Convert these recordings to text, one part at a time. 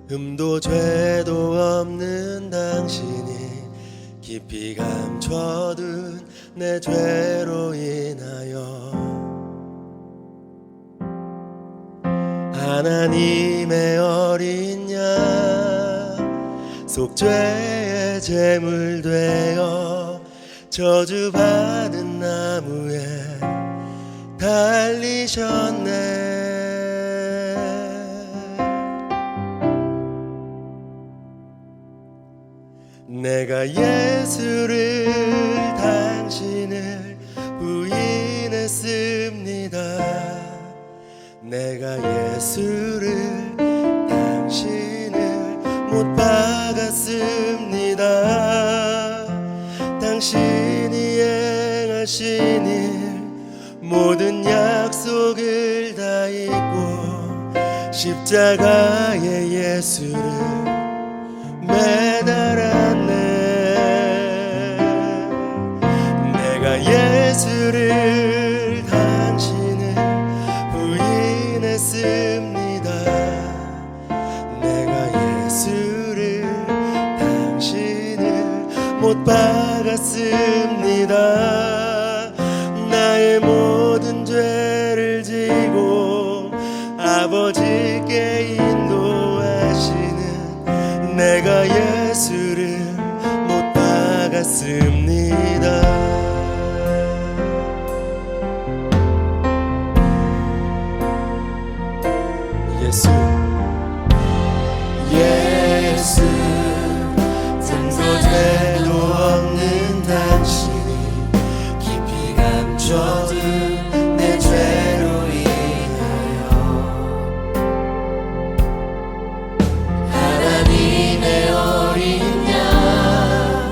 흠도 죄도 없는 당신이 깊이 감춰둔 내 죄로 인하여 하나님의 어린 양 속죄의 제물 되어 저주받은 나무에 달리셨네. 내가 예수를 당신을 부인했습니다. 내가 예수를 당신을 못 박았습니다. 당신이 행하신 일 모든 약속을 다 잊고 십자가에 예수를 매달았네. 내가 예수를 당신을 부인했습니다. 내가 예수를 당신을 못 박았습니다. 나의 모든 죄를 지고 아버지께 인도하시는 내가 예수를 못 박았습니다. 예수 흠도 죄도 없는 당신이 깊이 감춰둔 내 죄로 인하여 하나님의 어린 양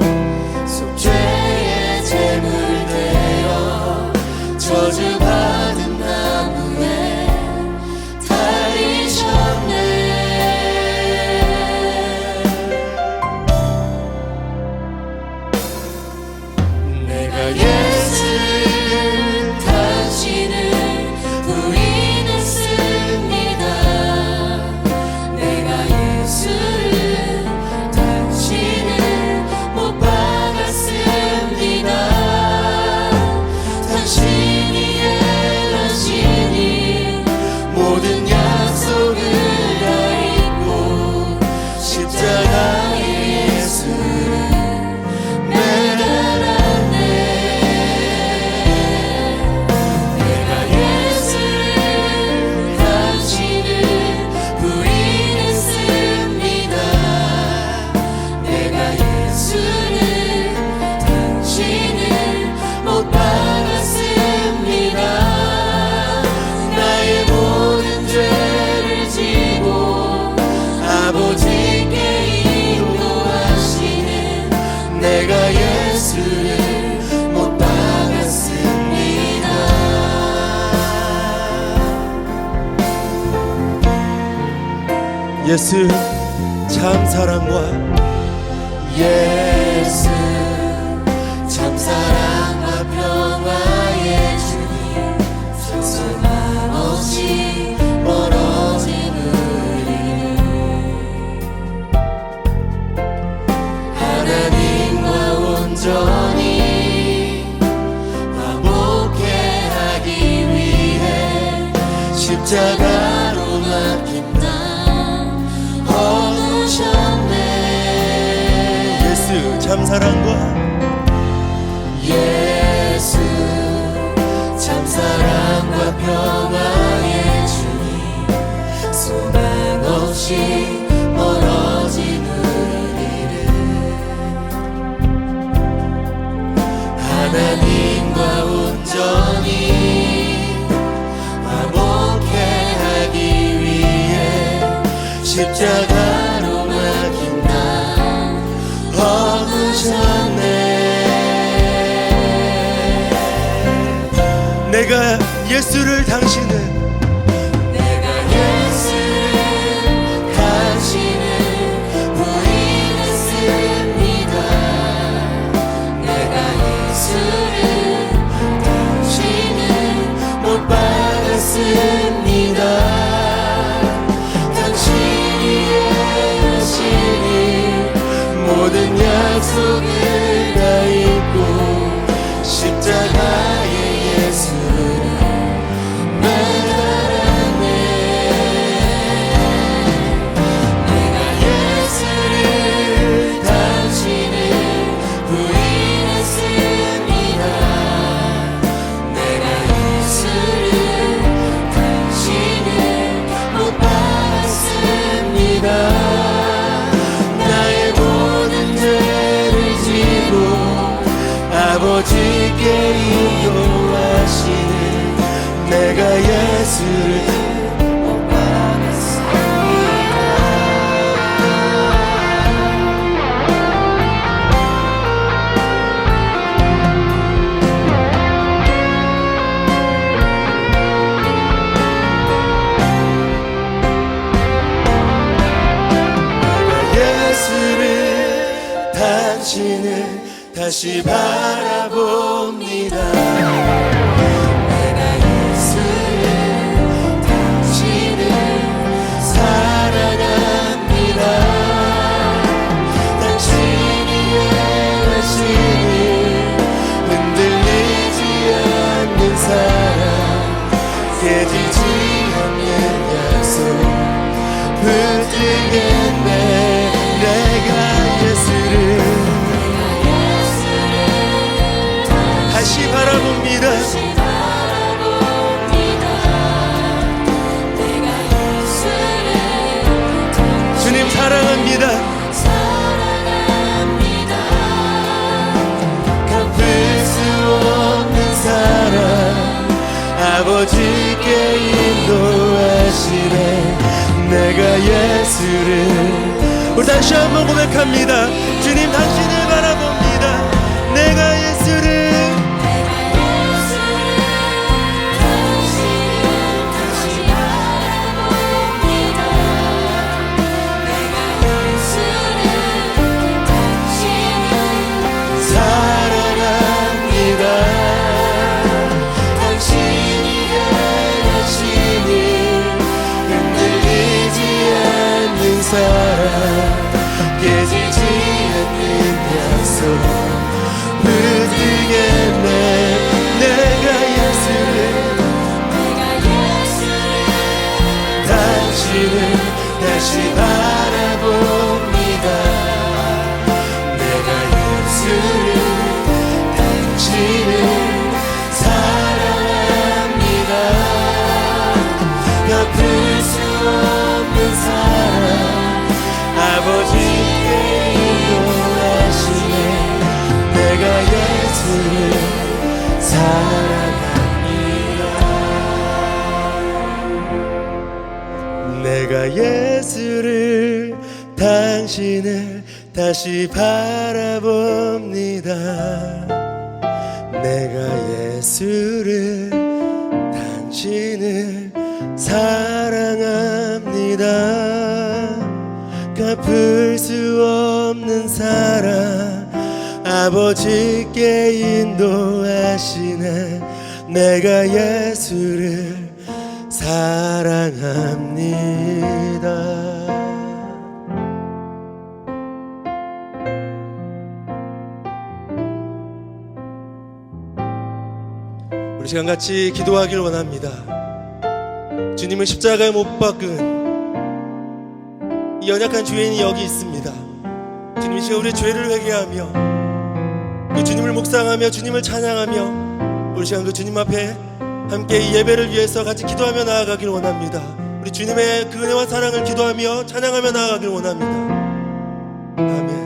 속죄의 제물 되어 저주받은 나무에 달리셨네. 예수를 당신을 부인했습니다. 내가 예수를 당신을 못 박았습니다. 당신이 행하신 일 모든 약속을 다 잊고 십자가에 예수를 내가 예수를 못 박았습니다. 예수 참 사랑과 예수 참 사랑과 평화의 주님 소망 없이 멀어진 우리를 하나님과 온전히 화목해 하기 위해 십자가로 맡긴 땅 얻으셨네. 예수 참 사랑과 예수 참 사랑과 평화의 주님 소망 없이 멀어진 하나님과 온전히 화목해 하기 위해 십자가로 맡긴 땅 얻으셨네. 내가 예수를 당신을 못 박았습니다. 당신 모든 약속을 다 잊고 십자가의 예수를 매달았네. 내가 예수를 당신을 부인했습니다. 내가 예수를 당신을 못 박았습니다. 나의 모든 죄를 지고 아버지께 인도하시는 내가 예수를 못 박았습니다. 예수를 당신을 다시 바라봅니다. 내가 예수를 당신을 사랑합니다. 당신이 행하시는 흔들리지 않는 사랑, 깨지지 않는 약속 붙들겠네. 내가 예수를 다시 바라봅니다. 주님 사랑합니다. 갚을 수 없는 사랑, 아버지께 인도하시네. 내가 예수를 우리 다시 한번 고백합니다. 주님 당신을 바라봅니다. 내가 예수를 사랑합니다. 당신이 행하시는 흔들리지 않는 사랑, 깨지지 않는 약속 붙들겠네. 내가 예수를 당신을 다시 바라봅니다. 내가 예수를 당신을 사랑합니다. 갚을 수 없는 사랑, 아버지께 인도하시네. 내가 예수를 사랑합니다. 내가 예수를 당신을 다시 바라봅니다. 내가 예수를 당신을 사랑합니다. 갚을 수 없는 사랑, 아버지께 인도하시네. 내가 예수를 사랑합니다. 우리 시간 같이 기도하길 원합니다. 주님은 십자가에 못 박은 이 연약한 죄인이 여기 있습니다. 주님 이 시간 우리의 죄를 회개하며 그 주님을 묵상하며 주님을 찬양하며 우리 시간 그 주님 앞에 함께 이 예배를 위해서 같이 기도하며 나아가길 원합니다. 우리 주님의 그 은혜와 사랑을 기도하며 찬양하며 나아가길 원합니다. 아멘.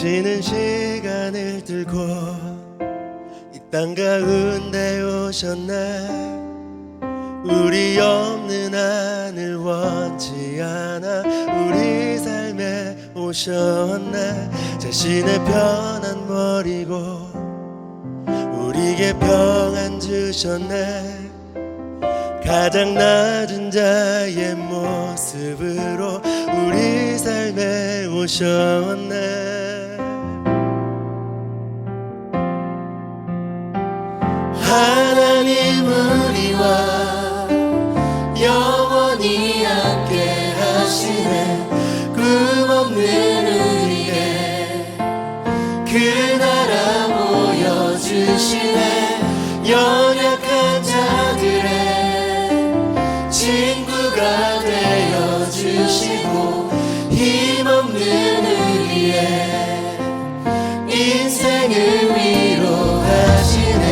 당신은 시간을 들고 이 땅 가운데 오셨네. 우리 없는 하늘 원치 않아 우리 삶에 오셨네. 자신의 편한 버리고 우리에게 평안 주셨네. 가장 낮은 자의 모습으로 우리 삶에 오셨네. 하나님 우리와 영원히 함께 하시네. 꿈없는 우리에게 그 나라 보여주시네. 연약한 자들의 친구가 되어주시고 힘없는 우리의 인생을 위로하시네.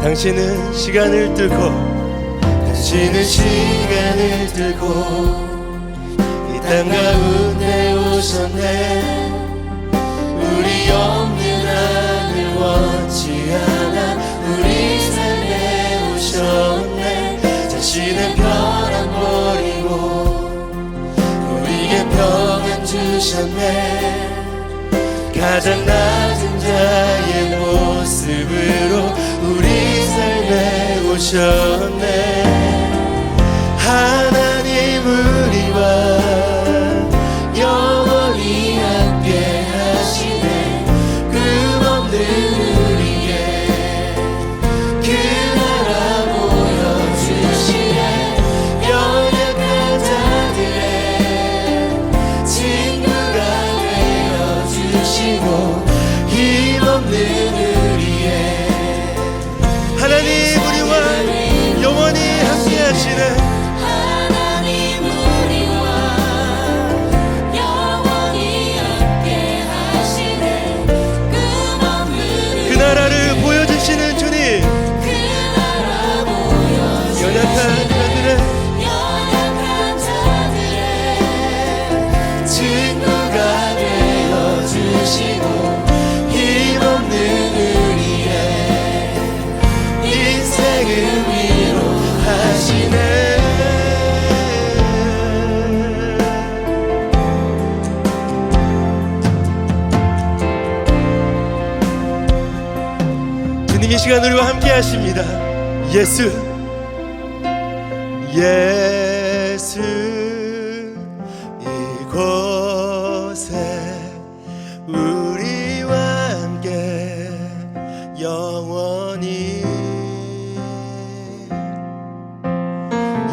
당신은 시간을 뚫고 당신은 시간을 들고 이 땅 가운데 오셨네. 우리 없는 하늘 원치 않아 우리 삶에 오셨네. 자신의 편안 버리고 우리에게 평안 주셨네. 가장 낮은 자의 모습으로 우리 삶에 오셨네. 하나님 우리와 영원히 함께 하시네. 꿈없는 우리에게 그 나라 보여주시네. 연약한 자들의 친구가 되어주시고 힘없는 우리의 하나님 우리와 영원히 함께 하시네. 하나님 우리와 영원히 함께 하시네. 꿈없는 그 나라를 보여주시는 주님. 그 나라 보여주시네. 연약한 자들의 친구가 되어주시고 힘없는 우리의 인생을 위로하시네. 주님 이 시간 우리와 함께 하십니다. 예수 예수 이곳에 우리와 함께 영원히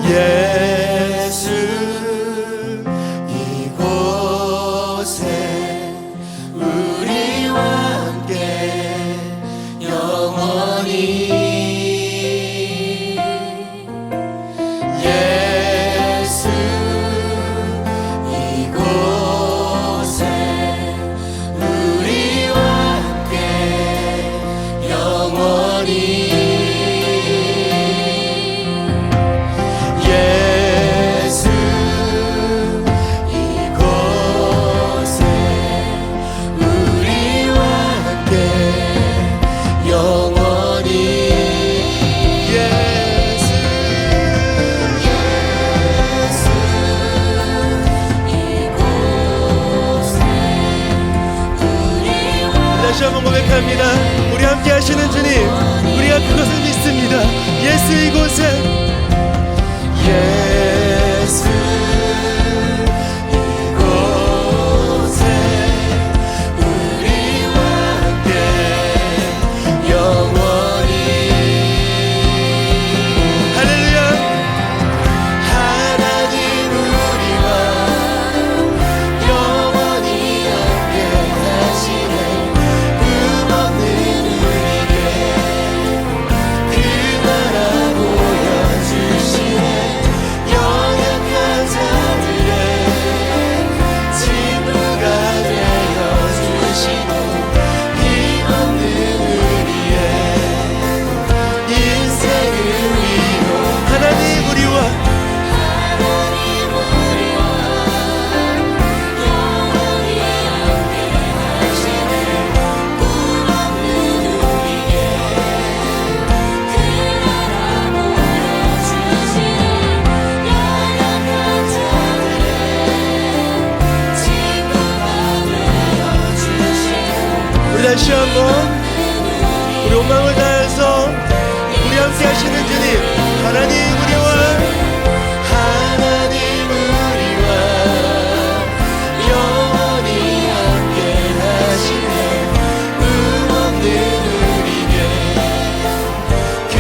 예수 이곳에 우리와 함께 영원히 예수 이곳에 우리와 함께 영원히 예수 이곳에 우리와 함께 영원히 예수 이곳에 우리와 다시 한번 고백합니다. 우리 함께 하시는 주님, 우리가 그것을 믿습니다. 예수 이곳에 예수 이곳에 우리와 함께 영원히 할렐루야. 하나님 우리와 영원히 함께 하시네. 꿈없는 우리에게 그 나라 보여주시네. 다시 한번 우리 온 마음을 다해서 우리 함께 하시는 주님 하나님 우리와 영원히 함께 하시네 꿈없는 우리에게 그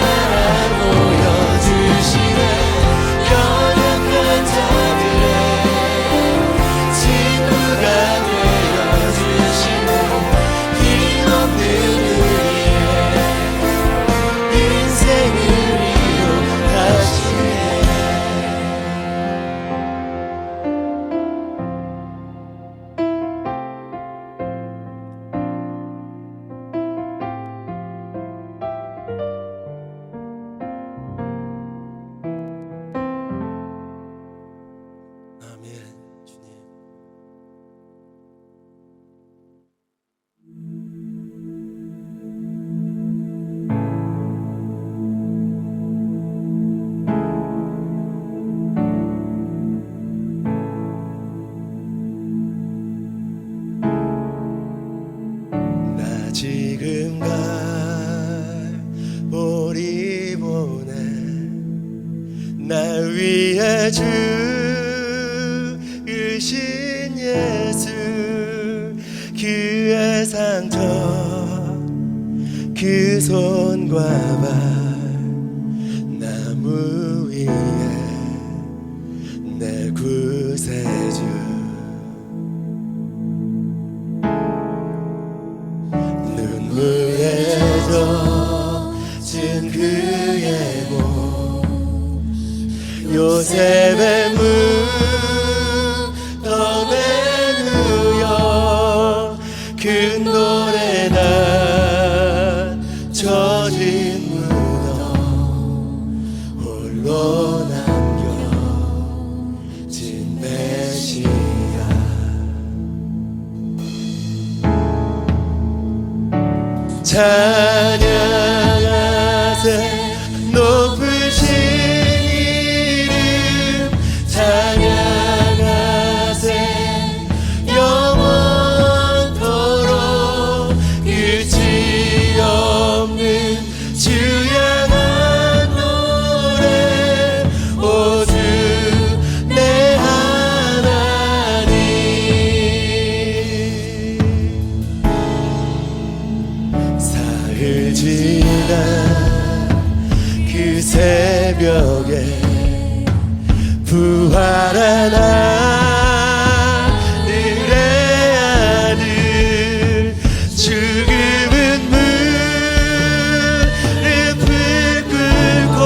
나라 보여주시네 연약한 자들의 친구가 되어주시네 힘없는 우리의 인생을 이용하시네 아멘. 주님 나 지금 갈 보리 보내 날 위해 죽으신 예수 그의 상처 그 손과 발 나무 위에 내 구세주 눈물에 젖은 그의 몸 요셉의 무덤에 누여 그 노래 난 젖은 무덤 홀로 남겨진 메시아 찬양하세 높으신 이름 찬양하세 영원토록 끝이 없는 주 향한 노래 오주 내 하나님 사흘 지난 그 새벽에 부활한 하늘의 아들 죽음은 무릎을 꿇고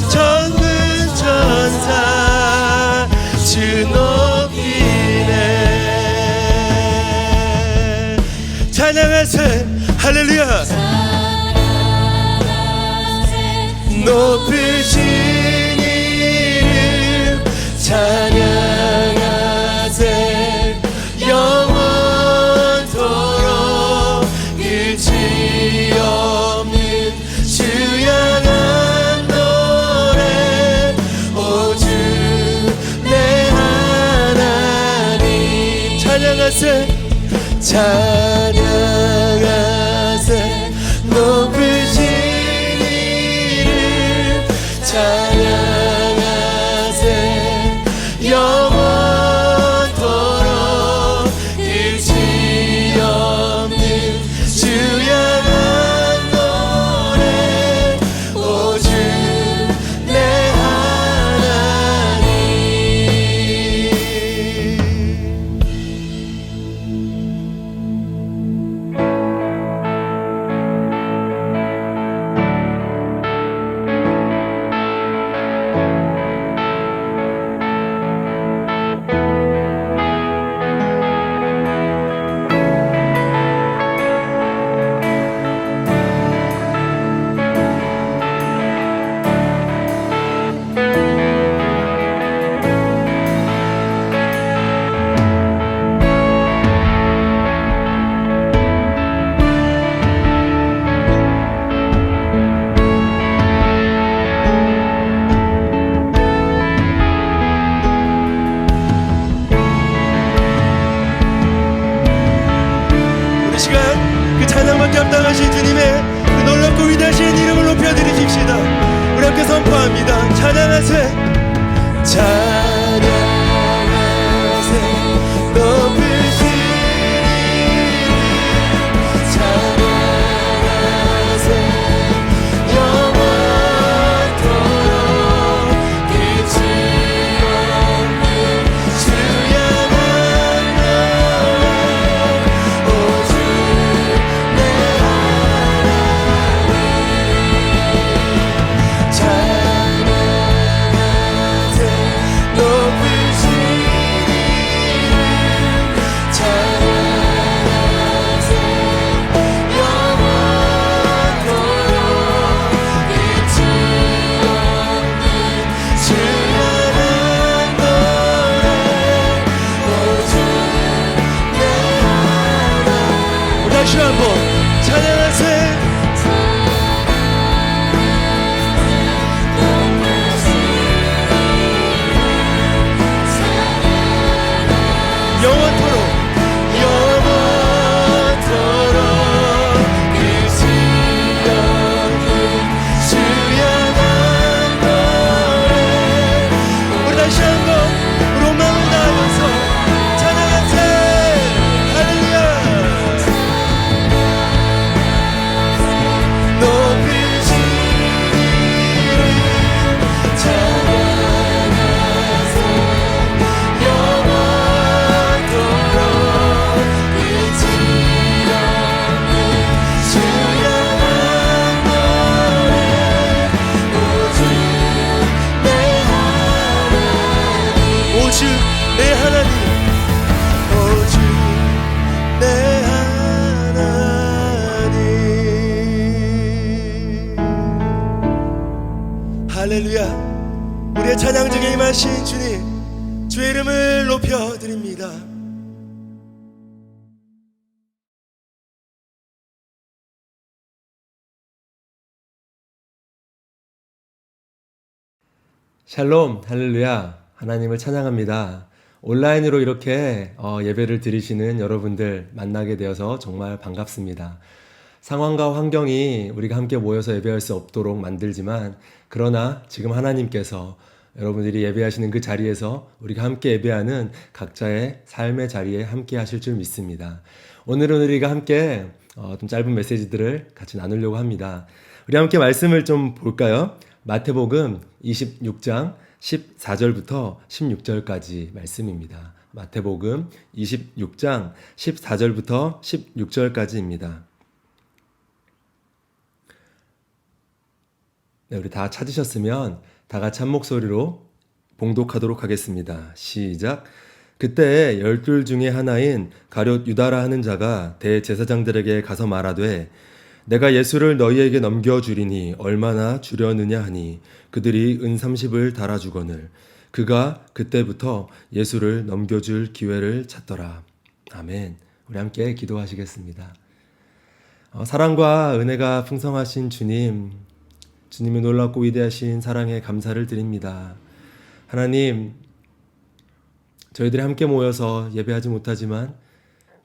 전군 천사 주 높이네 찬양하세 할렐루야 높으신 이름 찬양하세 영원토록 끝이 없는 주 향한 노래 오주 내 하나님 찬양하세 찬양하세 높으신 이름 찬양하세 영원토록 끝이 없는 주 향한 노래 오주 내 하나님 합당하신 주님의 그 놀랍고 위대하신 이름을 높여드리십시다. 우리 함께 선포합니다. 찬양하세 찬양하세 높으신 찬양하세 영원토록 끝이 없는 주 향한 노래 오직 내 하나님 찬양하세 높으신 이름 찬양하세 영원토록 끝이 없는 주 향한 노래 오직 내 하나님 다시 한번 찬양하세 영원토록 영원토록 끝이 없는 주 향한 노래 우리 다시 한번 우리 온 마음을 다하면서 찬양하세 할렐루야 높으신 이름 찬양하세 영원토록 끝이 없는 주 향한 노래 오직 내 하나님 오직 내 하나님 오직 내 하나님 할렐루야 우리의 찬양 중에 임하신 주님 주의 이름을 높여드립니다. 샬롬 할렐루야 하나님을 찬양합니다. 온라인으로 이렇게 예배를 드리시는 여러분들 만나게 되어서 정말 반갑습니다. 상황과 환경이 우리가 함께 모여서 예배할 수 없도록 만들지만 그러나 지금 하나님께서 여러분들이 예배하시는 그 자리에서 우리가 함께 예배하는 각자의 삶의 자리에 함께 하실 줄 믿습니다. 오늘은 우리가 함께 좀 짧은 메시지들을 같이 나누려고 합니다. 우리 함께 말씀을 좀 볼까요? 마태복음 26장 14절부터 16절까지 말씀입니다. 마태복음 26장 14절부터 16절까지입니다. 네, 우리 다 찾으셨으면 다 같이 한 목소리로 봉독하도록 하겠습니다. 시작. 그때 12 중에 하나인 가룟 유다라 하는 자가 대제사장들에게 가서 말하되 내가 예수를 너희에게 넘겨주리니 얼마나 주려느냐 하니 그들이 은 30을 달아주거늘 그가 그때부터 예수를 넘겨줄 기회를 찾더라. 아멘. 우리 함께 기도하시겠습니다. 사랑과 은혜가 풍성하신 주님, 주님의 놀랍고 위대하신 사랑에 감사를 드립니다. 하나님, 저희들이 함께 모여서 예배하지 못하지만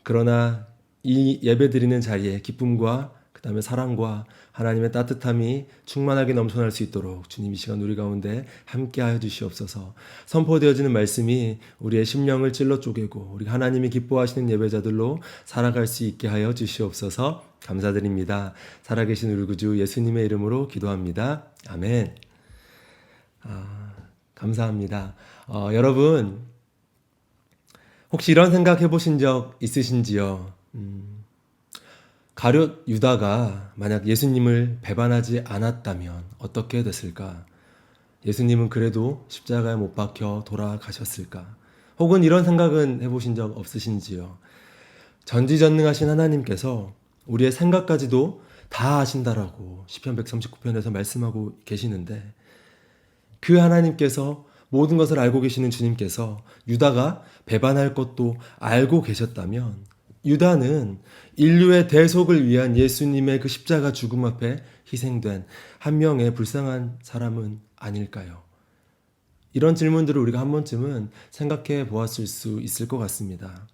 그러나 이 예배 드리는 자리에 기쁨과 그 다음에 사랑과 하나님의 따뜻함이 충만하게 넘쳐날 수 있도록 주님 이 시간 우리 가운데 함께하여 주시옵소서. 선포되어지는 말씀이 우리의 심령을 찔러 쪼개고 우리 하나님이 기뻐하시는 예배자들로 살아갈 수 있게 하여 주시옵소서. 감사드립니다. 살아계신 우리 구주 예수님의 이름으로 기도합니다. 아멘. 감사합니다. 여러분 혹시 이런 생각 해보신 적 있으신지요? 가룟 유다가 만약 예수님을 배반하지 않았다면 어떻게 됐을까? 예수님은 그래도 십자가에 못 박혀 돌아가셨을까? 혹은 이런 생각은 해보신 적 없으신지요? 전지전능하신 하나님께서 우리의 생각까지도 다 아신다라고 시편 139편에서 말씀하고 계시는데 그 하나님께서 모든 것을 알고 계시는 주님께서 유다가 배반할 것도 알고 계셨다면 유다는 인류의 대속을 위한 예수님의 그 십자가 죽음 앞에 희생된 한 명의 불쌍한 사람은 아닐까요? 이런 질문들을 우리가 한 번쯤은 생각해 보았을 수 있을 것 같습니다.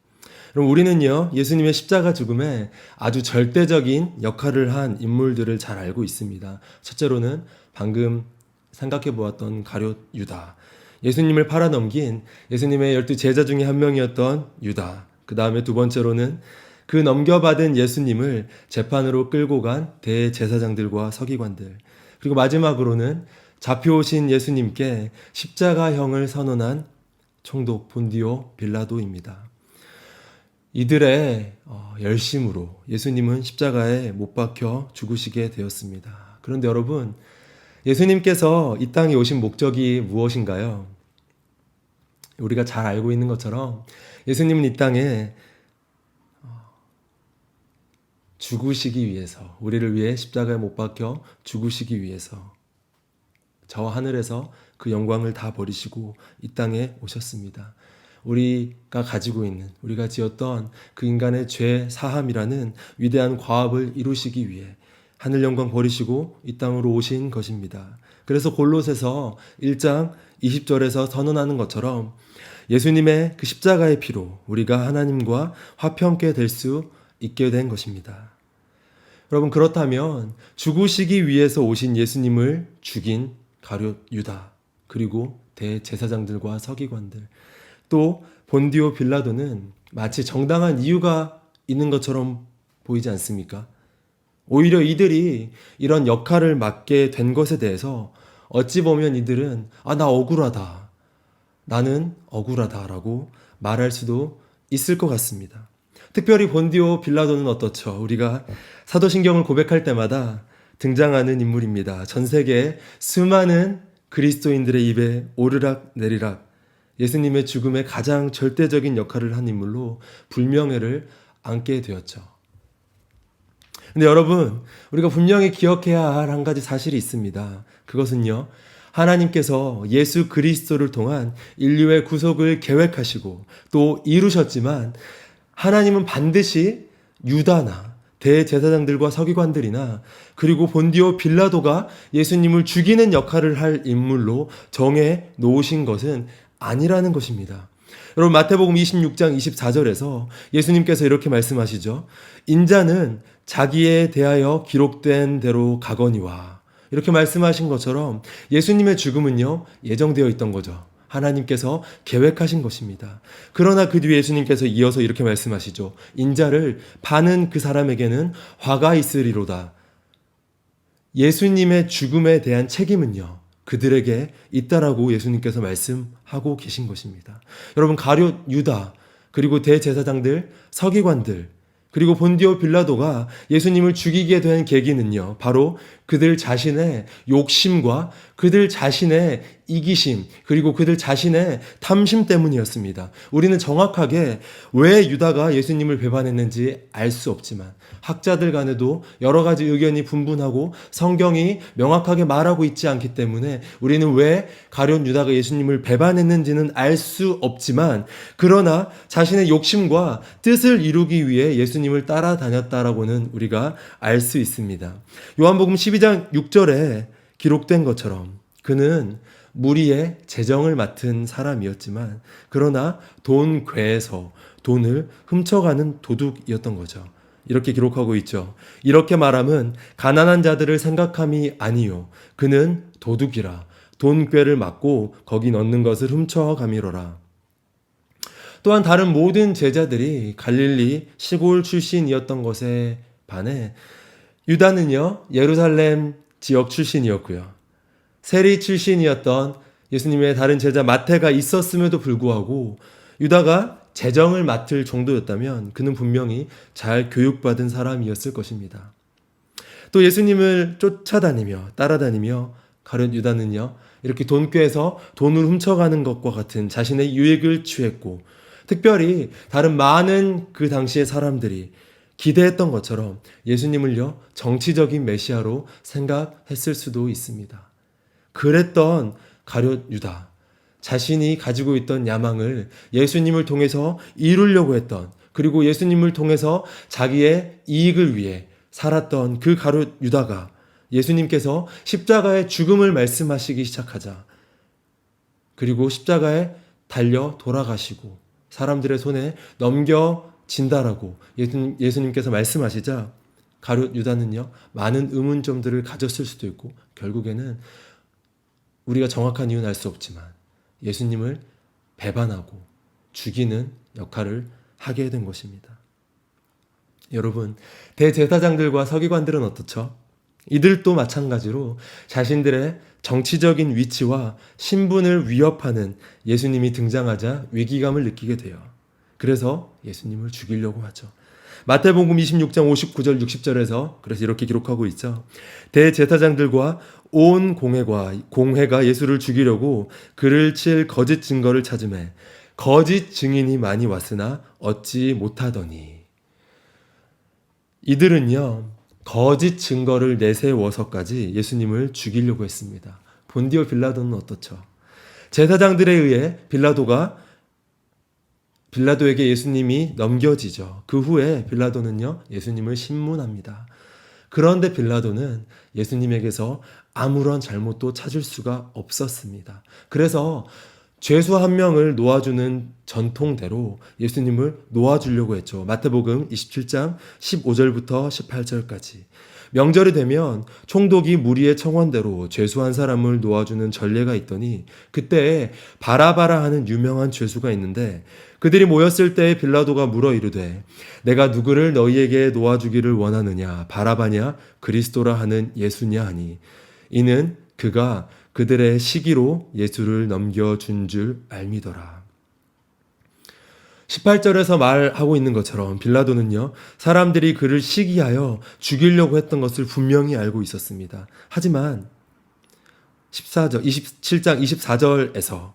그럼 우리는요, 예수님의 십자가 죽음에 아주 절대적인 역할을 한 인물들을 잘 알고 있습니다. 첫째로는 방금 생각해 보았던 가룟 유다. 예수님을 팔아넘긴 예수님의 12 제자 중에 한 명이었던 유다. 그 다음에 두 번째로는 그 넘겨받은 예수님을 재판으로 끌고 간 대제사장들과 서기관들. 그리고 마지막으로는 잡혀오신 예수님께 십자가형을 선언한 총독 본디오 빌라도입니다. 이들의 열심으로 예수님은 십자가에 못 박혀 죽으시게 되었습니다. 그런데 여러분, 예수님께서 이 땅에 오신 목적이 무엇인가요? 우리가 잘 알고 있는 것처럼 예수님은 이 땅에 죽으시기 위해서, 우리를 위해 십자가에 못 박혀 죽으시기 위해서 저 하늘에서 그 영광을 다 버리시고 이 땅에 오셨습니다. 우리가 가지고 있는, 우리가 지었던 그 인간의 죄 사함이라는 위대한 과업을 이루시기 위해 하늘 영광 버리시고 이 땅으로 오신 것입니다. 그래서 골로새서 1장 20절에서 선언하는 것처럼 예수님의 그 십자가의 피로 우리가 하나님과 화평케 될 수 있게 된 것입니다. 여러분, 그렇다면 죽으시기 위해서 오신 예수님을 죽인 가룟 유다, 그리고 대제사장들과 서기관들, 또 본디오 빌라도는 마치 정당한 이유가 있는 것처럼 보이지 않습니까? 오히려 이들이 이런 역할을 맡게 된 것에 대해서 어찌 보면 이들은 나 억울하다, 나는 억울하다라고 말할 수도 있을 것 같습니다. 특별히 본디오 빌라도는 어떻죠? 우리가 사도신경을 고백할 때마다 등장하는 인물입니다. 전 세계의 수많은 그리스도인들의 입에 오르락 내리락 예수님의 죽음에 가장 절대적인 역할을 한 인물로 불명예를 안게 되었죠. 근데 여러분, 우리가 분명히 기억해야 할 한 가지 사실이 있습니다. 그것은요, 하나님께서 예수 그리스도를 통한 인류의 구속을 계획하시고 또 이루셨지만 하나님은 반드시 유다나 대제사장들과 서기관들이나 그리고 본디오 빌라도가 예수님을 죽이는 역할을 할 인물로 정해 놓으신 것은 아니라는 것입니다. 여러분, 마태복음 26장 24절에서 예수님께서 이렇게 말씀하시죠. 인자는 자기에 대하여 기록된 대로 가거니와, 이렇게 말씀하신 것처럼 예수님의 죽음은요, 예정되어 있던 거죠. 하나님께서 계획하신 것입니다. 그러나 그 뒤에 예수님께서 이어서 이렇게 말씀하시죠. 인자를 파는 그 사람에게는 화가 있으리로다. 예수님의 죽음에 대한 책임은요, 그들에게 있다라고 예수님께서 말씀하고 계신 것입니다. 여러분, 가룟 유다, 그리고 대제사장들, 서기관들, 그리고 본디오 빌라도가 예수님을 죽이게 된 계기는요, 바로 그들 자신의 욕심과 그들 자신의 이기심, 그리고 그들 자신의 탐심 때문이었습니다. 우리는 정확하게 왜 유다가 예수님을 배반했는지 알 수 없지만 학자들 간에도 여러 가지 의견이 분분하고 성경이 명확하게 말하고 있지 않기 때문에 우리는 왜 가룟 유다가 예수님을 배반했는지는 알 수 없지만, 그러나 자신의 욕심과 뜻을 이루기 위해 예수님을 따라다녔다라고는 우리가 알 수 있습니다. 요한복음 12장 6절에 기록된 것처럼 그는 무리의 재정을 맡은 사람이었지만 그러나 돈괴에서 돈을 훔쳐가는 도둑이었던 거죠. 이렇게 기록하고 있죠. 이렇게 말함은 가난한 자들을 생각함이 아니요 그는 도둑이라 돈괴를 맡고 거기 넣는 것을 훔쳐가미로라. 또한 다른 모든 제자들이 갈릴리 시골 출신이었던 것에 반해 유다는요, 예루살렘 지역 출신이었고요, 세리 출신이었던 예수님의 다른 제자 마태가 있었음에도 불구하고 유다가 재정을 맡을 정도였다면 그는 분명히 잘 교육받은 사람이었을 것입니다. 또 예수님을 쫓아다니며 따라다니며 가룟 유다는요, 이렇게 돈꾀에서 돈을 훔쳐가는 것과 같은 자신의 유익을 취했고, 특별히 다른 많은 그 당시의 사람들이 기대했던 것처럼 예수님을요, 정치적인 메시아로 생각했을 수도 있습니다. 그랬던 가룟 유다, 자신이 가지고 있던 야망을 예수님을 통해서 이루려고 했던, 그리고 예수님을 통해서 자기의 이익을 위해 살았던 그 가룟 유다가 예수님께서 십자가의 죽음을 말씀하시기 시작하자, 그리고 십자가에 달려 돌아가시고 사람들의 손에 넘겨진다라고 예수님께서 말씀하시자 가룟 유다는요, 많은 의문점들을 가졌을 수도 있고 결국에는 우리가 정확한 이유는 알 수 없지만 예수님을 배반하고 죽이는 역할을 하게 된 것입니다. 여러분, 대제사장들과 서기관들은 어떻죠? 이들도 마찬가지로 자신들의 정치적인 위치와 신분을 위협하는 예수님이 등장하자 위기감을 느끼게 돼요. 그래서 예수님을 죽이려고 하죠. 마태복음 26장 59절 60절에서 그래서 이렇게 기록하고 있죠. 대제사장들과 온 공회가 예수를 죽이려고 그를 칠 거짓 증거를 찾으매 거짓 증인이 많이 왔으나 얻지 못하더니. 이들은요, 거짓 증거를 내세워서까지 예수님을 죽이려고 했습니다. 본디오 빌라도는 어떻죠? 제사장들에 의해 빌라도에게 예수님이 넘겨지죠. 그 후에 빌라도는요, 예수님을 신문합니다. 그런데 빌라도는 예수님에게서 아무런 잘못도 찾을 수가 없었습니다. 그래서 죄수 한 명을 놓아주는 전통대로 예수님을 놓아주려고 했죠. 마태복음 27장 15절부터 18절까지. 명절이 되면 총독이 무리의 청원대로 죄수 한 사람을 놓아주는 전례가 있더니 그때 바라바라 하는 유명한 죄수가 있는데 그들이 모였을 때 빌라도가 물어 이르되 내가 누구를 너희에게 놓아주기를 원하느냐, 바라바냐 그리스도라 하는 예수냐 하니 이는 그가 그들의 시기로 예수를 넘겨준 줄 알미더라. 18절에서 말하고 있는 것처럼 빌라도는요, 사람들이 그를 시기하여 죽이려고 했던 것을 분명히 알고 있었습니다. 하지만 27장 24절에서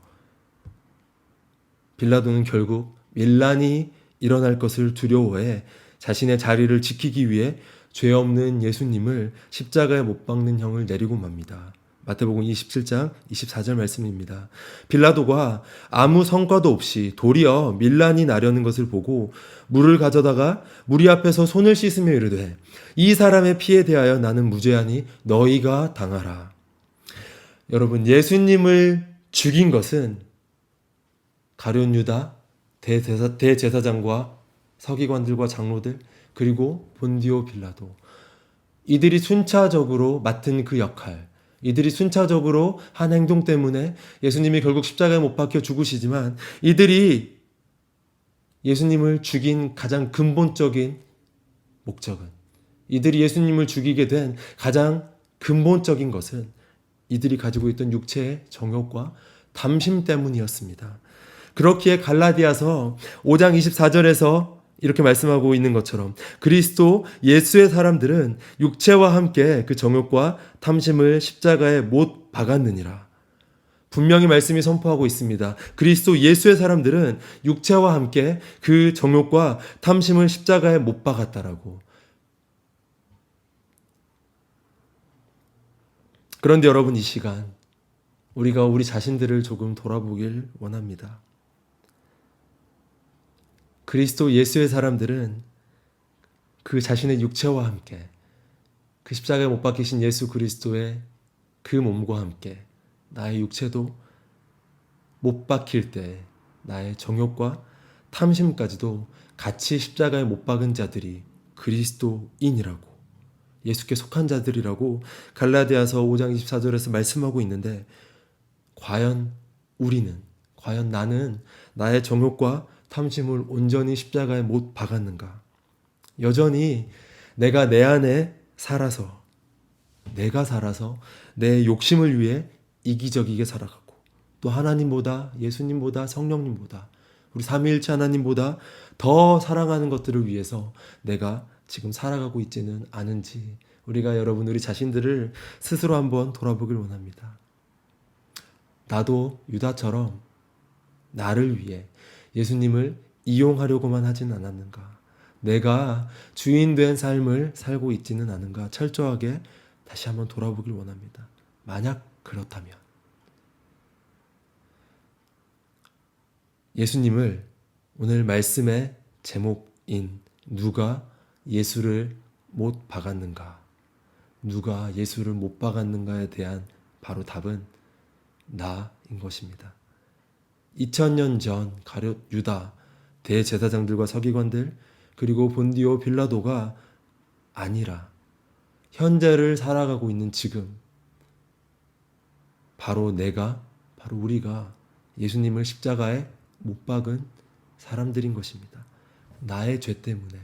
빌라도는 결국 밀란이 일어날 것을 두려워해 자신의 자리를 지키기 위해 죄 없는 예수님을 십자가에 못 박는 형을 내리고 맙니다. 마태복음 27장 24절 말씀입니다. 빌라도가 아무 성과도 없이 도리어 밀란이 나려는 것을 보고 물을 가져다가 무리 앞에서 손을 씻으며 이르되 이 사람의 피에 대하여 나는 무죄하니 너희가 당하라. 여러분, 예수님을 죽인 것은 가룟 유다, 대제사장과 서기관들과 장로들, 그리고 본디오 빌라도, 이들이 순차적으로 맡은 그 역할, 이들이 순차적으로 한 행동 때문에 예수님이 결국 십자가에 못 박혀 죽으시지만 이들이 예수님을 죽인 가장 근본적인 목적은, 이들이 예수님을 죽이게 된 가장 근본적인 것은 이들이 가지고 있던 육체의 정욕과 탐심 때문이었습니다. 그렇기에 갈라디아서 5장 24절에서 이렇게 말씀하고 있는 것처럼 그리스도 예수의 사람들은 육체와 함께 그 정욕과 탐심을 십자가에 못 박았느니라. 분명히 말씀이 선포하고 있습니다. 그리스도 예수의 사람들은 육체와 함께 그 정욕과 탐심을 십자가에 못 박았다라고. 그런데 여러분, 이 시간 우리가 우리 자신들을 조금 돌아보길 원합니다. 그리스도 예수의 사람들은 그 자신의 육체와 함께 그 십자가에 못 박히신 예수 그리스도의 그 몸과 함께 나의 육체도 못 박힐 때 나의 정욕과 탐심까지도 같이 십자가에 못 박은 자들이 그리스도인이라고, 예수께 속한 자들이라고 갈라디아서 5장 24절에서 말씀하고 있는데, 과연 나는 나의 정욕과 탐심을 온전히 십자가에 못 박았는가? 여전히 내가 내 안에 살아서 내 욕심을 위해 이기적이게 살아가고, 또 하나님보다, 예수님보다, 성령님보다, 우리 삼위일체 하나님보다 더 사랑하는 것들을 위해서 내가 지금 살아가고 있지는 않은지, 우리가 우리 자신들을 스스로 한번 돌아보길 원합니다. 나도 유다처럼 나를 위해 예수님을 이용하려고만 하진 않았는가? 내가 주인된 삶을 살고 있지는 않은가? 철저하게 다시 한번 돌아보길 원합니다. 만약 그렇다면 예수님을 오늘 말씀의 제목인 누가 예수를 못 박았는가? 누가 예수를 못 박았는가에 대한 바로 답은 나인 것입니다. 2000년 전 가룟 유다, 대제사장들과 서기관들 그리고 본디오 빌라도가 아니라 현재를 살아가고 있는 지금 바로 우리가 예수님을 십자가에 못 박은 사람들인 것입니다. 나의 죄 때문에,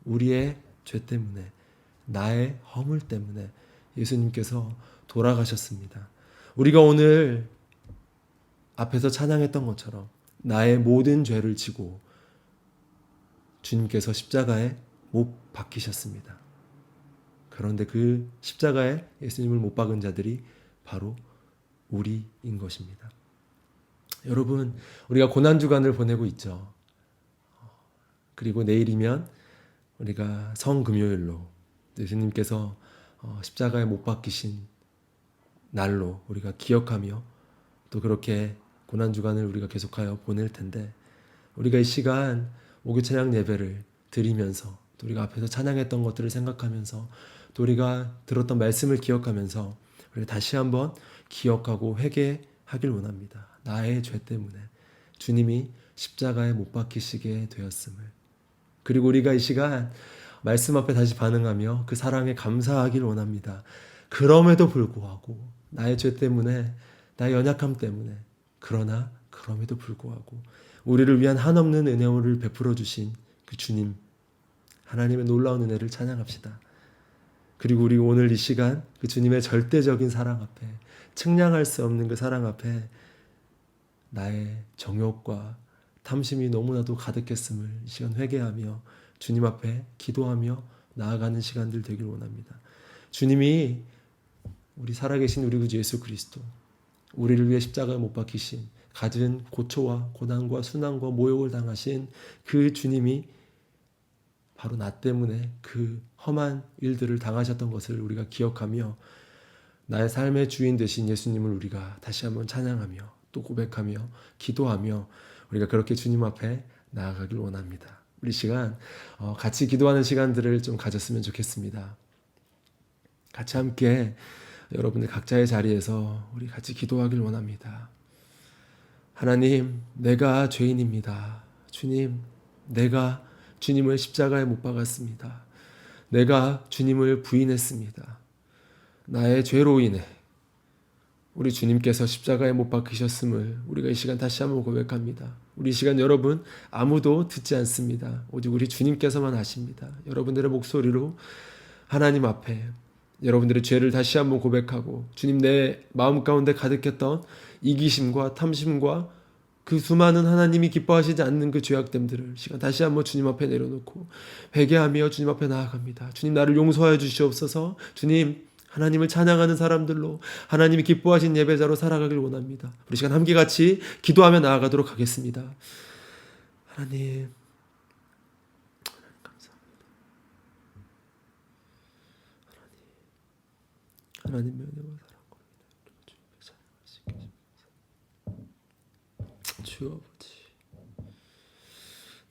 우리의 죄 때문에, 나의 허물 때문에 예수님께서 돌아가셨습니다. 우리가 오늘 앞에서 찬양했던 것처럼 나의 모든 죄를 지고 주님께서 십자가에 못 박히셨습니다. 그런데 그 십자가에 예수님을 못 박은 자들이 바로 우리인 것입니다. 여러분, 우리가 고난주간을 보내고 있죠. 그리고 내일이면 우리가 성금요일로 예수님께서 십자가에 못 박히신 날로 우리가 기억하며 또 그렇게 고난주간을 우리가 계속하여 보낼 텐데, 우리가 이 시간 오교 찬양 예배를 드리면서 또 우리가 앞에서 찬양했던 것들을 생각하면서 또 우리가 들었던 말씀을 기억하면서 우리가 다시 한번 기억하고 회개하길 원합니다. 나의 죄 때문에 주님이 십자가에 못 박히시게 되었음을, 그리고 우리가 이 시간 말씀 앞에 다시 반응하며 그 사랑에 감사하길 원합니다. 그럼에도 불구하고 나의 죄 때문에, 나의 연약함 때문에, 그럼에도 불구하고 우리를 위한 한없는 은혜를 베풀어 주신 그 주님, 하나님의 놀라운 은혜를 찬양합시다. 그리고 우리 오늘 이 시간 그 주님의 절대적인 사랑 앞에, 측량할 수 없는 그 사랑 앞에 나의 정욕과 탐심이 너무나도 가득했음을 이 시간 회개하며 주님 앞에 기도하며 나아가는 시간들 되길 원합니다. 주님이 우리 살아계신 우리 구주 예수 그리스도, 우리를 위해 십자가에 못 박히신, 갖은 고초와 고난과 순환과 모욕을 당하신 그 주님이 바로 나 때문에 그 험한 일들을 당하셨던 것을 우리가 기억하며 나의 삶의 주인 되신 예수님을 우리가 다시 한번 찬양하며 또 고백하며 기도하며 우리가 그렇게 주님 앞에 나아가길 원합니다. 우리 시간 같이 기도하는 시간들을 좀 가졌으면 좋겠습니다. 같이 함께 여러분들 각자의 자리에서 우리 같이 기도하길 원합니다. 하나님, 내가 죄인입니다. 주님, 내가 주님을 십자가에 못 박았습니다. 내가 주님을 부인했습니다. 나의 죄로 인해 우리 주님께서 십자가에 못 박히셨음을 우리가 이 시간 다시 한번 고백합니다. 우리 이 시간 여러분 아무도 듣지 않습니다. 오직 우리 주님께서만 아십니다. 여러분들의 목소리로 하나님 앞에 여러분들의 죄를 다시 한번 고백하고, 주님, 내 마음 가운데 가득했던 이기심과 탐심과 그 수많은 하나님이 기뻐하시지 않는 그 죄악됨들을 시간 다시 한번 주님 앞에 내려놓고 회개하며 주님 앞에 나아갑니다. 주님, 나를 용서하여 주시옵소서. 주님, 하나님을 찬양하는 사람들로, 하나님이 기뻐하신 예배자로 살아가길 원합니다. 우리 시간 함께 같이 기도하며 나아가도록 하겠습니다. 하나님 감사합니다. 하나님의 은혜와 사랑과 주 아버지,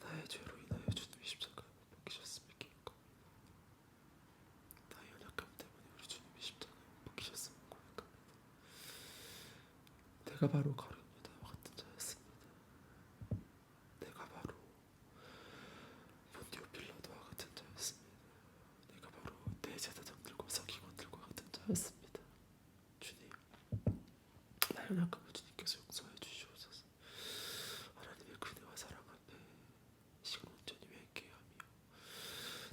나의 죄로 인하여 주님이 십자가에 못 박히셨음을 기억합니다. 나의 연약함 때문에 우리 주님이 십자가에 못 박히셨음을 고백합니다. 내가 바로 가룟 유다와 같은 자였습니다. 내가 바로 본디오 빌라도와 같은 자였습니다. 내가 바로 대제사장들과 서기관들과 같은 자였습니다. 주님, 나의 연약함을 주님께서 용서해 주시옵소서. 하나님의 그네와 사랑 앞에 시간 온전히 회개하며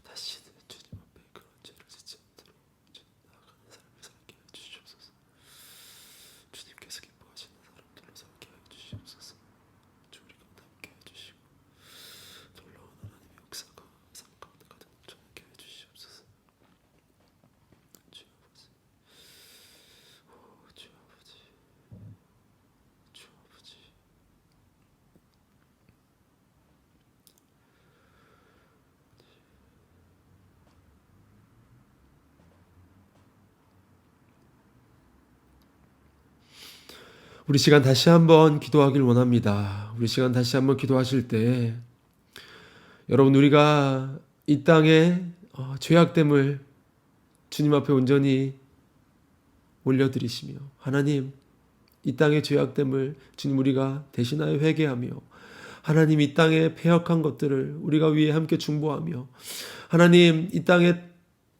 다시는 주님 앞에 그런 죄를 짓지 않도록 주님 나아가는 삶을 살게 해 주시옵소서. 주님께서 기뻐하시는 사람들로 살게 해 주시옵소서. 주 우리 가운데 함께 해 주시고 놀라운 하나님의 역사가 삶 가운데 가득 넘쳐나게 해 주시옵소서. 주 아버지, 주 아버지, 주 아버지. 우리 시간 다시 한번 기도하길 원합니다. 우리 시간 다시 한번 기도하실 때 여러분, 우리가 이 땅에 죄악됨을 주님 앞에 온전히 올려드리시며, 하나님, 이 땅의 죄악됨을 주님 우리가 대신하여 회개하며 하나님 이 땅의 패역한 것들을 우리가 위에 함께 중보하며 하나님 이 땅에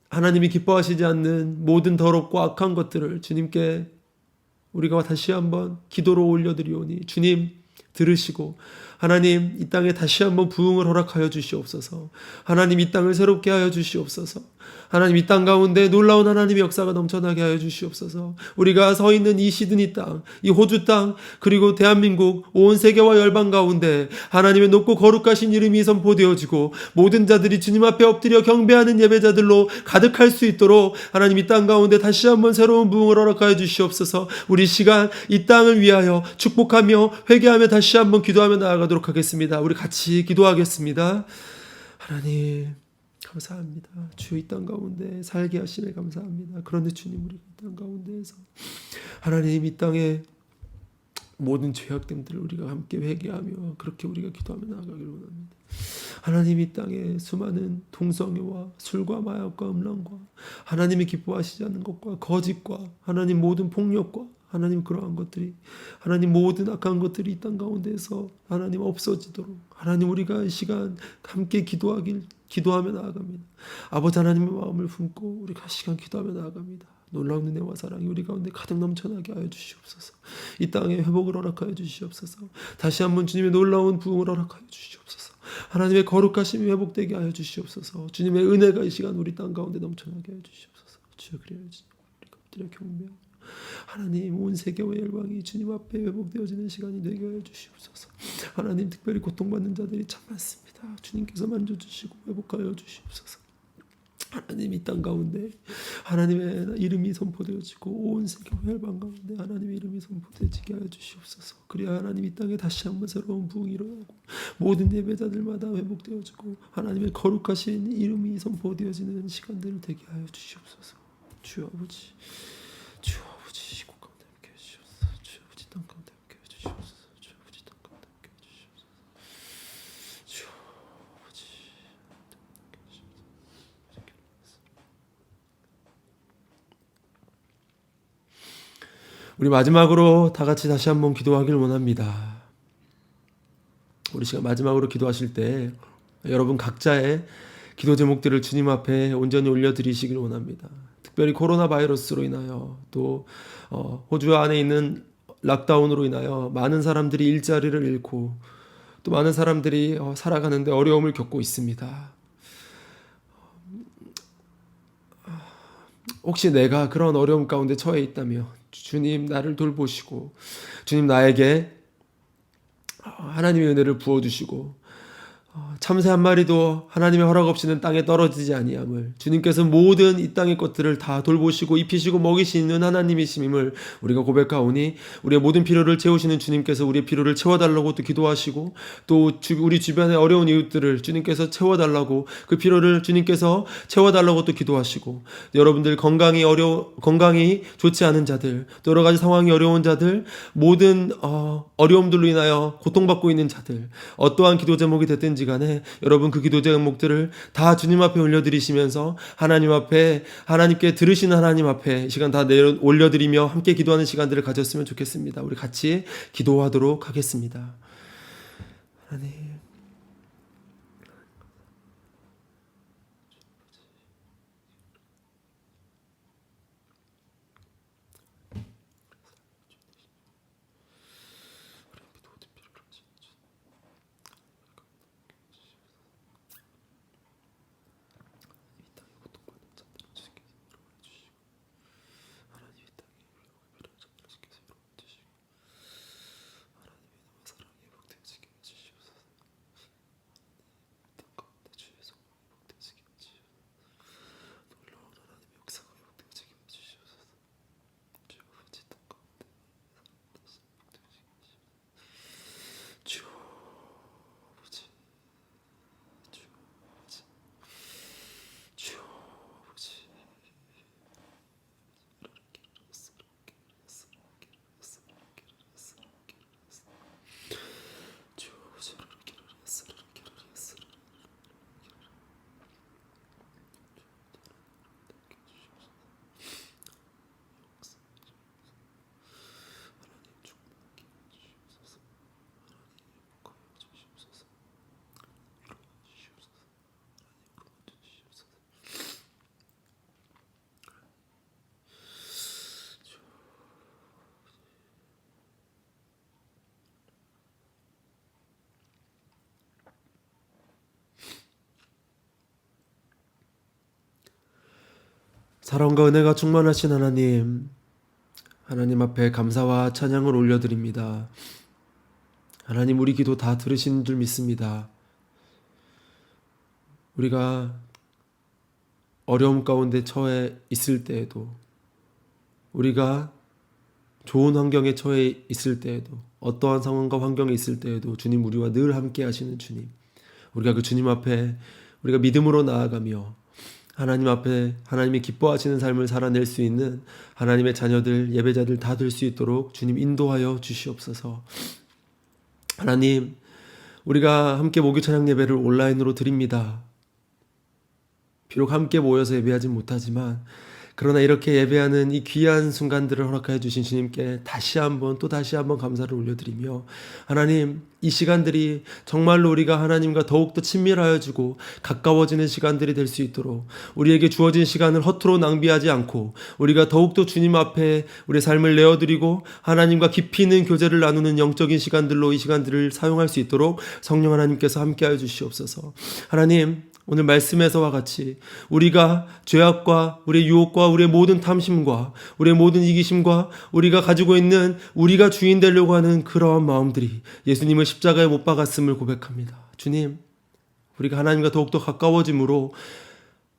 하나님이 기뻐하시지 않는 모든 더럽고 악한 것들을 주님께 우리가 다시 한번 기도로 올려드리오니 주님 들으시고 하나님 이 땅에 다시 한번 부흥을 허락하여 주시옵소서. 하나님 이 땅을 새롭게 하여 주시옵소서. 하나님 이 땅 가운데 놀라운 하나님의 역사가 넘쳐나게 하여 주시옵소서. 우리가 서 있는 이 시드니 땅, 이 호주 땅, 그리고 대한민국 온 세계와 열방 가운데 하나님의 높고 거룩하신 이름이 선포되어지고 모든 자들이 주님 앞에 엎드려 경배하는 예배자들로 가득할 수 있도록 하나님 이 땅 가운데 다시 한번 새로운 부흥을 허락하여 주시옵소서. 우리 시간 이 땅을 위하여 축복하며 회개하며 다시 한번 기도하며 나아가도록 하겠습니다. 우리 같이 기도하겠습니다. 하나님 감사합니다. 주 이 땅 가운데 살게 하심에 감사합니다. 그런데 주님 우리 이 땅 가운데에서 하나님 이 땅에 모든 죄악됨들을 우리가 함께 회개하며 그렇게 우리가 기도하며 나아가기를 원합니다. 하나님 이 땅에 수많은 동성애와 술과 마약과 음란과 하나님이 기뻐하시지 않는 것과 거짓과 하나님 모든 폭력과 하나님 그러한 것들이 하나님 모든 악한 것들이 이 땅 가운데에서 하나님 없어지도록 하나님 우리가 이 시간 함께 기도하며 나아갑니다. 아버지 하나님의 마음을 품고 우리가 시간 기도하며 나아갑니다. 놀라운 은혜와 사랑이 우리 가운데 가득 넘쳐나게 하여 주시옵소서. 이 땅에 회복을 허락하여 주시옵소서. 다시 한번 주님의 놀라운 부흥을 허락하여 주시옵소서. 하나님의 거룩하심이 회복되게 하여 주시옵소서. 주님의 은혜가 이 시간 우리 땅 가운데 넘쳐나게 하여 주시옵소서. 주여 그래야지 우리가 엎드려 경배하며 하나님 온 세계와 열방이 주님 앞에 회복되어지는 시간이 되게 하여 주시옵소서. 하나님 특별히 고통받는 자들이 참 많습니다. 주님께서 만져주시고 회복하여 주시옵소서. 하나님 이 땅 가운데 하나님의 이름이 선포되어지고 온 세계와 열방 가운데 하나님의 이름이 선포되어지게 하여 주시옵소서. 그래야 하나님 이 땅에 다시 한번 새로운 부흥이 일어나고 모든 예배자들마다 회복되어지고 하나님의 거룩하신 이름이 선포되어지는 시간들을 되게 하여 주시옵소서. 주 아버지 주 아버지 이곳 가운데 함께 해주시옵소서. 주 아버지 땅 가운데 함께 해주시옵소서. 주 아버지 땅 가운데 함께 해주시옵소서. 주 아버지 우리 마지막으로 다 같이 다시 한번 기도하길 원합니다. 우리 시간 마지막으로 기도하실 때 여러분 각자의 기도 제목들을 주님 앞에 온전히 올려드리시길 원합니다. 특별히 코로나 바이러스로 인하여 또 호주 안에 있는 락다운으로 인하여 많은 사람들이 일자리를 잃고 또 많은 사람들이 살아가는데 어려움을 겪고 있습니다. 혹시 내가 그런 어려움 가운데 처해 있다면 주님 나를 돌보시고 주님 나에게 하나님의 은혜를 부어주시고 참새 한 마리도 하나님의 허락 없이는 땅에 떨어지지 아니함을 주님께서 모든 이 땅의 것들을 다 돌보시고 입히시고 먹이시는 하나님이심을 우리가 고백하오니 우리의 모든 필요를 채우시는 주님께서 우리의 필요를 채워달라고 또 기도하시고 또 우리 주변의 어려운 이웃들을 주님께서 채워달라고 그 필요를 주님께서 채워달라고 또 기도하시고 여러분들 건강이 좋지 않은 자들 또 여러 가지 상황이 어려운 자들 모든 어려움들로 인하여 고통받고 있는 자들 어떠한 기도 제목이 됐든지 간에 여러분 그 기도 제목들을 다 주님 앞에 올려드리시면서 하나님 앞에 하나님께 들으시는 하나님 앞에 이 시간 다 올려드리며 함께 기도하는 시간들을 가졌으면 좋겠습니다. 우리 같이 기도하도록 하겠습니다. 하나님 사랑과 은혜가 충만하신 하나님, 하나님 앞에 감사와 찬양을 올려드립니다. 하나님, 우리 기도 다 들으신 줄 믿습니다. 우리가 어려움 가운데 처해 있을 때에도, 우리가 좋은 환경에 처해 있을 때에도, 어떠한 상황과 환경에 있을 때에도 주님, 우리와 늘 함께 하시는 주님, 우리가 그 주님 앞에 우리가 믿음으로 나아가며 하나님 앞에 하나님이 기뻐하시는 삶을 살아낼 수 있는 하나님의 자녀들, 예배자들 다 될 수 있도록 주님 인도하여 주시옵소서. 하나님, 우리가 함께 목요 찬양 예배를 온라인으로 드립니다. 비록 함께 모여서 예배하지 못하지만, 그러나 이렇게 예배하는 이 귀한 순간들을 허락하여 주신 주님께 다시 한번 또 다시 한번 감사를 올려드리며, 하나님, 이 시간들이 정말로 우리가 하나님과 더욱더 친밀하여 주고 가까워지는 시간들이 될 수 있도록 우리에게 주어진 시간을 허투루 낭비하지 않고 우리가 더욱더 주님 앞에 우리의 삶을 내어드리고 하나님과 깊이 있는 교제를 나누는 영적인 시간들로 이 시간들을 사용할 수 있도록 성령 하나님께서 함께하여 주시옵소서. 하나님, 오늘 말씀에서와 같이 우리가 죄악과 우리의 유혹과 우리의 모든 탐심과 우리의 모든 이기심과 우리가 가지고 있는 우리가 주인 되려고 하는 그러한 마음들이 예수님을 십자가에 못 박았음을 고백합니다. 주님, 우리가 하나님과 더욱더 가까워짐으로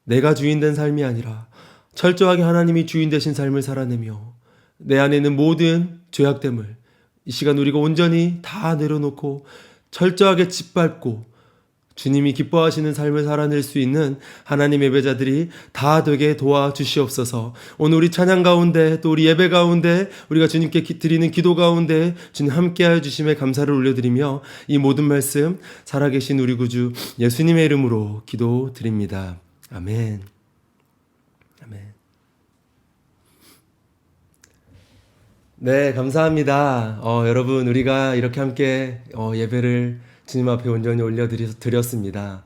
내가 주인 된 삶이 아니라 철저하게 하나님이 주인 되신 삶을 살아내며 내 안에 있는 모든 죄악됨을 이 시간 우리가 온전히 다 내려놓고 철저하게 짓밟고 주님이 기뻐하시는 삶을 살아낼 수 있는 하나님의 예배자들이 다 되게 도와주시옵소서. 오늘 우리 찬양 가운데 또 우리 예배 가운데 우리가 주님께 드리는 기도 가운데 주님 함께하여 주심에 감사를 올려드리며 이 모든 말씀 살아계신 우리 구주 예수님의 이름으로 기도드립니다. 아멘. 아멘. 네, 감사합니다. 여러분, 우리가 이렇게 함께 예배를 주님 앞에 온전히 올려드렸습니다.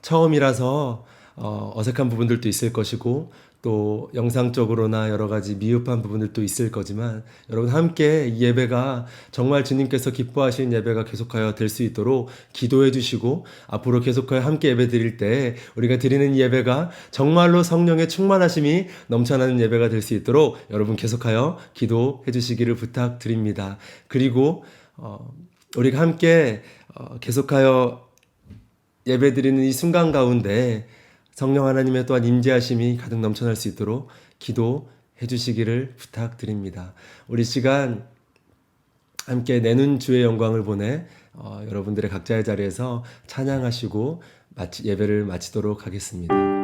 처음이라서 어색한 부분들도 있을 것이고 또 영상적으로나 여러 가지 미흡한 부분들도 있을 거지만 여러분 함께 이 예배가 정말 주님께서 기뻐하시는 예배가 계속하여 될 수 있도록 기도해 주시고 앞으로 계속하여 함께 예배 드릴 때 우리가 드리는 예배가 정말로 성령의 충만하심이 넘쳐나는 예배가 될 수 있도록 여러분 계속하여 기도해 주시기를 부탁드립니다. 그리고 우리가 함께 계속하여 예배드리는 이 순간 가운데 성령 하나님의 또한 임재하심이 가득 넘쳐날 수 있도록 기도해 주시기를 부탁드립니다. 우리 시간 함께 내는 주의 영광을 보내 여러분들의 각자의 자리에서 찬양하시고 예배를 마치도록 하겠습니다.